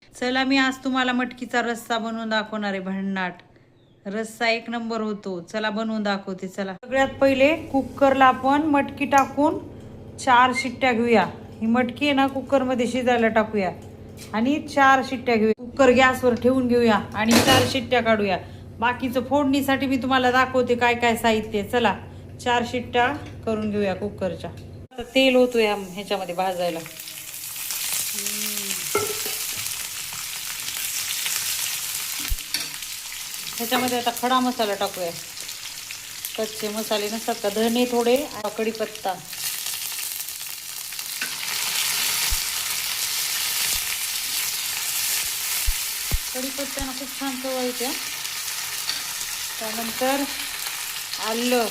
चला मी आज तुम्हाला मटकीचा रस्सा बनवून दाखवणार आहे. भन्नाट रस्सा एक नंबर होतो. चला बनवून दाखवते. चला सगळ्यात पहिले कुकरला आपण मटकी टाकून 4 शिट्ट्या घेऊया. ही मटकी आहे ना कुकरमध्ये शिजायला टाकूया आणि 4 शिट्ट्या घेऊया. कुकर गॅसवर ठेवून घेऊया आणि 4 शिट्ट्या काढूया. बाकीचं फोडणीसाठी मी तुम्हाला दाखवते काय काय साहित्य. चला 4 शिट्ट्या करून घेऊया कुकरच्या. आता तेल होतोय ह्याच्यामध्ये भाजायला. ह्याच्यामध्ये आता खडा मसाला टाकूया. कच्चे मसाले नसतात का, धने थोडे, कढीपत्ता. कढीपत्त्यानं खूप छान चव येते. त्यानंतर आलं.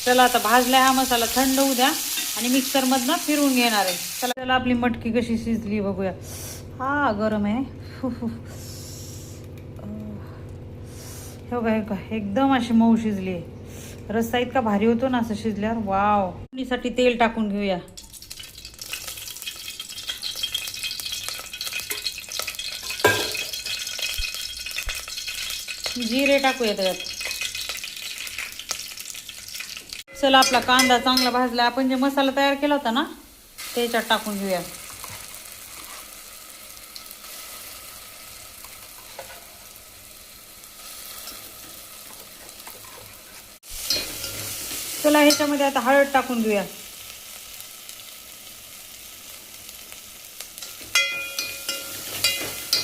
चला आता भाजला हा मसाला, थंड होऊ द्या आणि मिक्सर मधनं फिरवून घेणार आहे. चला आपली मटकी कशी शिजली बघूया. हा गरम आहे. हे बघा एकदम अशी मऊ शिजली. रस्सा इतका भारी होतो ना असं शिजल्यावर. वाव. फोडणीसाठी तेल टाकून घेऊया. जिरे टाकूया त्यात. चला आपला कांदा चांगला भाजला. आपण जे मसाला तयार केला होता ना त्याच्यात टाकून घेऊया. चला ह्याच्यामध्ये आता हळद टाकून घेऊया.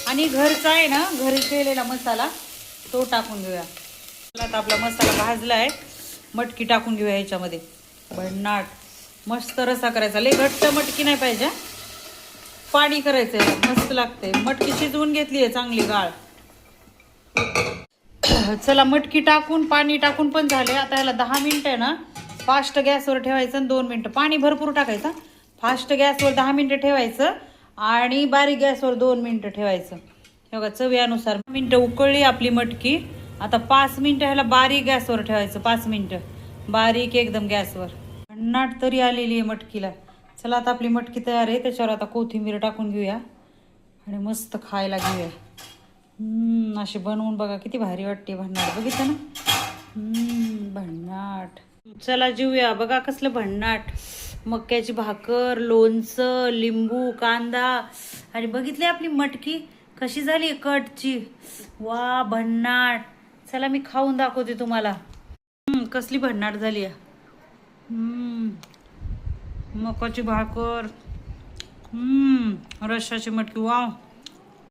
आणि घरचा आहे ना, घरी केलेला मसाला तो टाकून घेऊया. आता आपला मसाला भाजला आहे. मटकी टाकून घेऊया ह्याच्यामध्ये. भन्नाट मस्त रस्सा करायचा. लय घट्ट मटकी नाही पाहिजे, पाणी करायचंय. मस्त लागते. मटकी शिजवून घेतली आहे चांगली गाळ. चला मटकी टाकून पाणी टाकून पण झाले. आता ह्याला 10 मिनिटं आहे ना फास्ट गॅसवर ठेवायचं आणि 2 मिनिटं पाणी भरपूर टाकायचं. फास्ट गॅसवर 10 मिनिटं ठेवायचं आणि बारीक गॅसवर 2 मिनिटं ठेवायचं. हे बघा चवीनुसार. मिनिटं उकळली आपली मटकी. आता 5 मिनिटं ह्याला बारीक गॅसवर ठेवायचं. 5 मिनिटं बारीक एकदम गॅसवर. भन्नाट तरी आलेली आहे मटकीला. चला आता आपली मटकी तयार आहे. त्याच्यावर आता कोथिंबीर टाकून घेऊया आणि मस्त खायला घेऊया. अशी बनवून बघा किती भारी वाटते. भन्नाट बघितलं ना. भन्नाट. चला जेऊया. बघा कसलं भन्नाट. मक्याची भाकर, लोणचं, लिंबू, कांदा आणि बघितली आपली मटकी कशी झाली कटची. वा भन्नाट. चला मी खाऊन दाखवते तुम्हाला. कसली भन्नाट झाली. मकाची भाकर, रश्शाची मटकी. वाव.